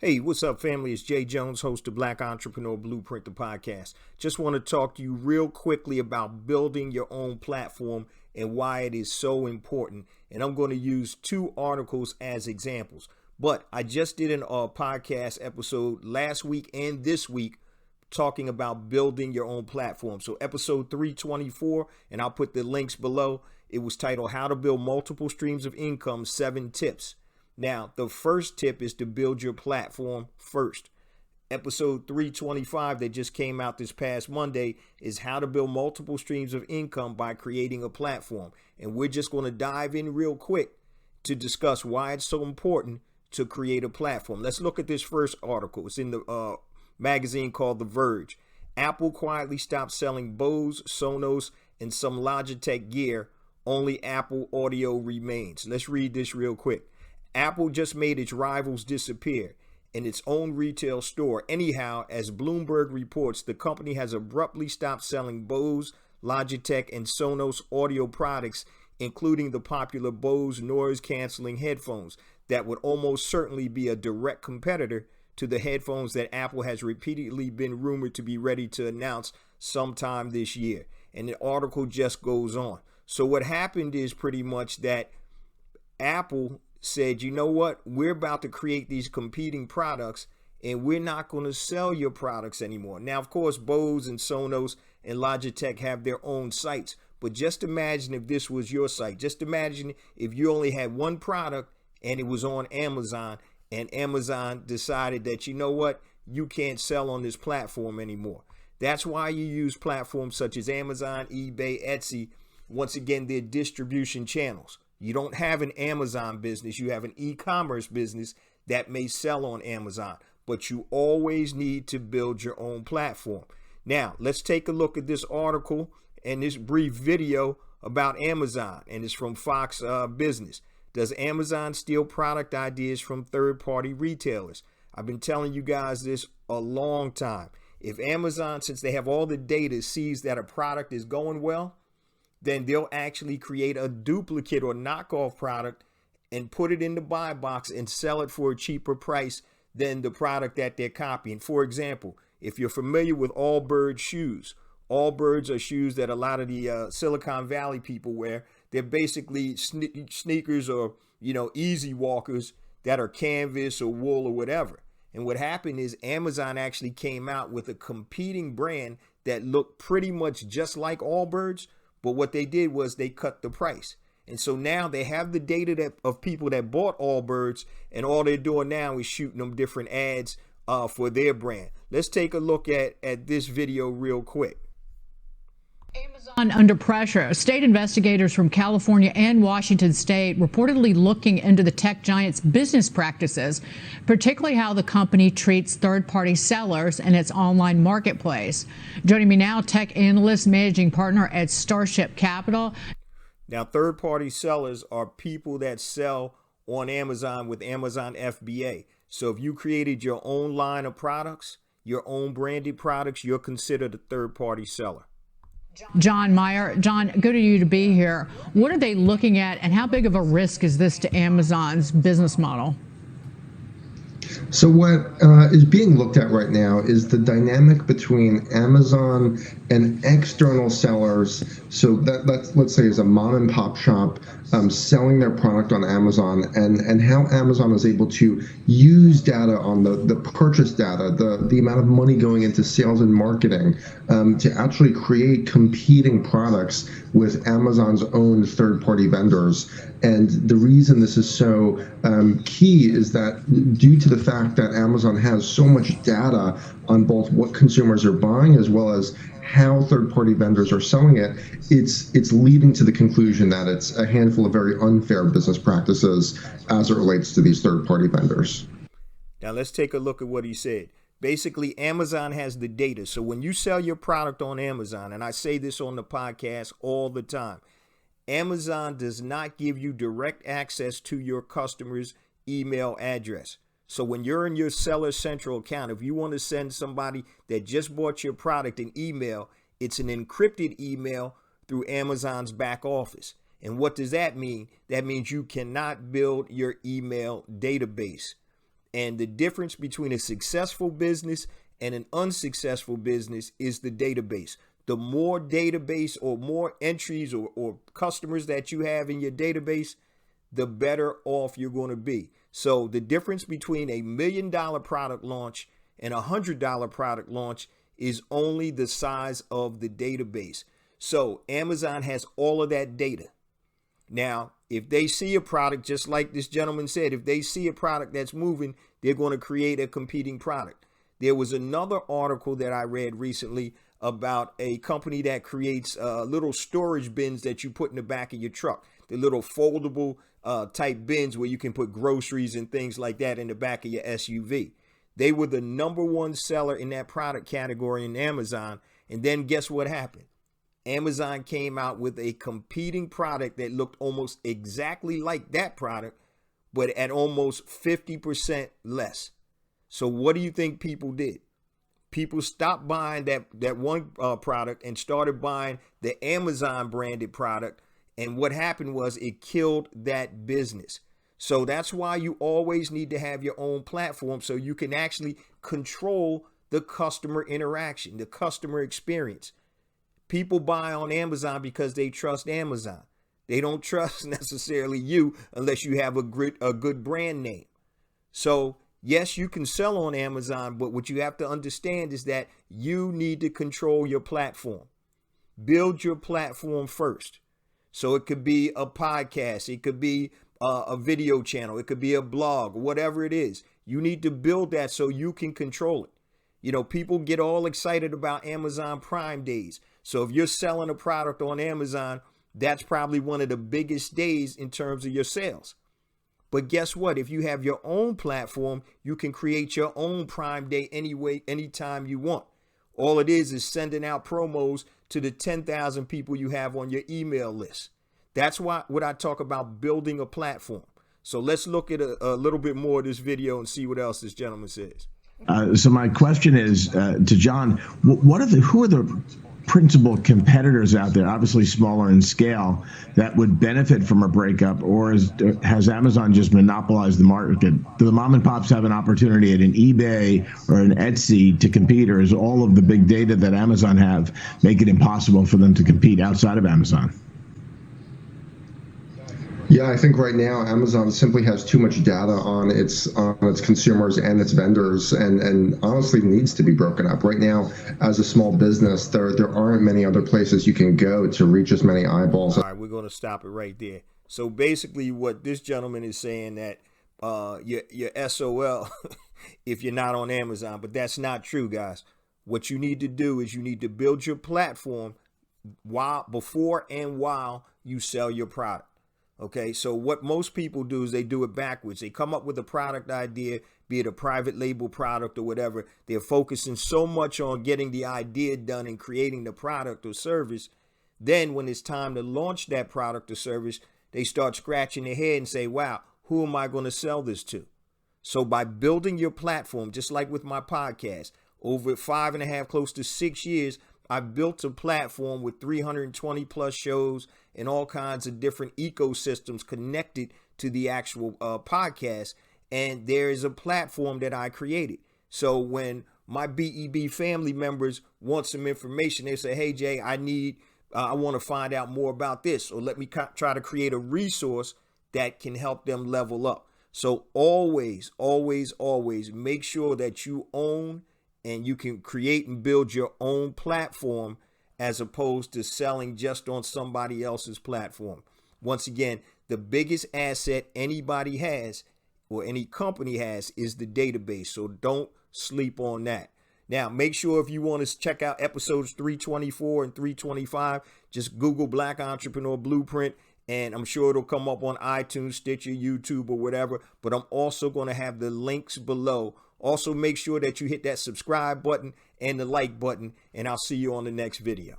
Hey, what's up, family? It's Jay Jones, host of Black Entrepreneur Blueprint, the podcast. Just want to talk to you real quickly about building your own platform and why it is so important. And I'm going to use two articles as examples. But I just did a podcast episode last week and this week talking about building your own platform. So episode 324, and I'll put the links below. It was titled How to Build Multiple Streams of Income, 7 Tips. Now, the first tip is to build your platform first. Episode 325 that just came out this past Monday is how to build multiple streams of income by creating a platform. And we're just going to dive in real quick to discuss why it's so important to create a platform. Let's look at this first article. It's in the magazine called The Verge. Apple quietly stopped selling Bose, Sonos, and some Logitech gear. Only Apple audio remains. Let's read this real quick. Apple just made its rivals disappear in its own retail store. Anyhow, as Bloomberg reports, the company has abruptly stopped selling Bose, Logitech, and Sonos audio products, including the popular Bose noise-canceling headphones that would almost certainly be a direct competitor to the headphones that Apple has repeatedly been rumored to be ready to announce sometime this year. And the article just goes on. So what happened is pretty much that Apple said, you know what, we're about to create these competing products and we're not going to sell your products anymore. Now, of course, Bose and Sonos and Logitech have their own sites, but just imagine if this was your site. Just imagine if you only had one product and it was on Amazon, and Amazon decided that, you know what, you can't sell on this platform anymore. That's why you use platforms such as Amazon, eBay, Etsy. Once again, they're distribution channels. You don't have an Amazon business. You have an e-commerce business that may sell on Amazon, but you always need to build your own platform. Now, let's take a look at this article and this brief video about Amazon, and it's from Fox Business. Does Amazon steal product ideas from third-party retailers? I've been telling you guys this a long time. If Amazon, since they have all the data, sees that a product is going well, then they'll actually create a duplicate or knockoff product and put it in the buy box and sell it for a cheaper price than the product that they're copying. For example, if you're familiar with Allbirds shoes, Allbirds are shoes that a lot of the Silicon Valley people wear. They're basically sneakers or, easy walkers that are canvas or wool or whatever. And what happened is Amazon actually came out with a competing brand that looked pretty much just like Allbirds, but what they did was they cut the price. And so now they have the data of people that bought Allbirds, and all they're doing now is shooting them different ads for their brand. Let's take a look at this video real quick. Amazon under pressure. State investigators from California and Washington State reportedly looking into the tech giant's business practices, particularly how the company treats third-party sellers in its online marketplace. Joining me now, tech analyst, managing partner at Starship Capital. Now, third-party sellers are people that sell on Amazon with Amazon FBA. So if you created your own line of products, your own branded products, you're considered a third-party seller. John Meyer. John, good of you to be here. What are they looking at, and how big of a risk is this to Amazon's business model? So what is being looked at right now is the dynamic between Amazon and external sellers. So let's say is a mom and pop shop selling their product on Amazon, and how Amazon is able to use data on the purchase data, the amount of money going into sales and marketing to actually create competing products with Amazon's own third-party vendors. And the reason this is so key is that due to the fact that Amazon has so much data on both what consumers are buying as well as how third-party vendors are selling it, it's leading to the conclusion that it's a handful of very unfair business practices as it relates to these third-party vendors. Now let's take a look at what he said. Basically, Amazon has the data. So when you sell your product on Amazon, and I say this on the podcast all the time, Amazon does not give you direct access to your customer's email address. So when you're in your Seller Central account, if you want to send somebody that just bought your product an email, it's an encrypted email through Amazon's back office. And what does that mean? That means you cannot build your email database. And the difference between a successful business and an unsuccessful business is the database. The more database or more entries or customers that you have in your database, the better off you're going to be. So the difference between $1 million product launch and $100 product launch is only the size of the database. So Amazon has all of that data. Now, if they see a product, just like this gentleman said, if they see a product that's moving, they're going to create a competing product. There was another article that I read recently about a company that creates little storage bins that you put in the back of your truck, the little foldable type bins where you can put groceries and things like that in the back of your SUV. They were the #1 seller in that product category in Amazon. And then guess what happened? Amazon came out with a competing product that looked almost exactly like that product, but at almost 50% less. So what do you think people did? People stopped buying that one product and started buying the Amazon branded product. And what happened was it killed that business. So that's why you always need to have your own platform so you can actually control the customer interaction, the customer experience. People buy on Amazon because they trust Amazon. They don't trust necessarily you unless you have a good brand name. So yes, you can sell on Amazon, but what you have to understand is that you need to control your platform. Build your platform first. So it could be a podcast, it could be a video channel, it could be a blog, whatever it is. You need to build that so you can control it. You know, people get all excited about Amazon Prime days. So if you're selling a product on Amazon, that's probably one of the biggest days in terms of your sales. But guess what? If you have your own platform, you can create your own Prime Day anyway, anytime you want. All it is sending out promos to the 10,000 people you have on your email list. That's what I talk about, building a platform. So let's look at a little bit more of this video and see what else this gentleman says. So my question is to John, who are the principal competitors out there, obviously smaller in scale, that would benefit from a breakup, or has Amazon just monopolized the market? Do the mom and pops have an opportunity at an eBay or an Etsy to compete, or is all of the big data that Amazon have make it impossible for them to compete outside of Amazon? Yeah, I think right now Amazon simply has too much data on its consumers and its vendors, and honestly needs to be broken up. Right now, as a small business, there aren't many other places you can go to reach as many eyeballs. All right, we're going to stop it right there. So basically what this gentleman is saying that you're SOL if you're not on Amazon, but that's not true, guys. What you need to do is you need to build your platform before and while you sell your product. Okay, so what most people do is they do it backwards. They come up with a product idea, be it a private label product or whatever. They're focusing so much on getting the idea done and creating the product or service. Then when it's time to launch that product or service, they start scratching their head and say, wow, who am I going to sell this to? So by building your platform, just like with my podcast, over 5.5, close to 6 years, I built a platform with 320 plus shows and all kinds of different ecosystems connected to the actual podcast. And there is a platform that I created. So when my BEB family members want some information, they say, hey, Jay, I want to find out more about this, or let me try to create a resource that can help them level up. So always, always, always make sure that you own and you can create and build your own platform as opposed to selling just on somebody else's platform. Once again, the biggest asset anybody has or any company has is the database. So don't sleep on that. Now, make sure if you want to check out episodes 324 and 325, just Google Black Entrepreneur Blueprint, and I'm sure it'll come up on iTunes, Stitcher, YouTube, or whatever. But I'm also going to have the links below. Also, make sure that you hit that subscribe button and the like button, and I'll see you on the next video.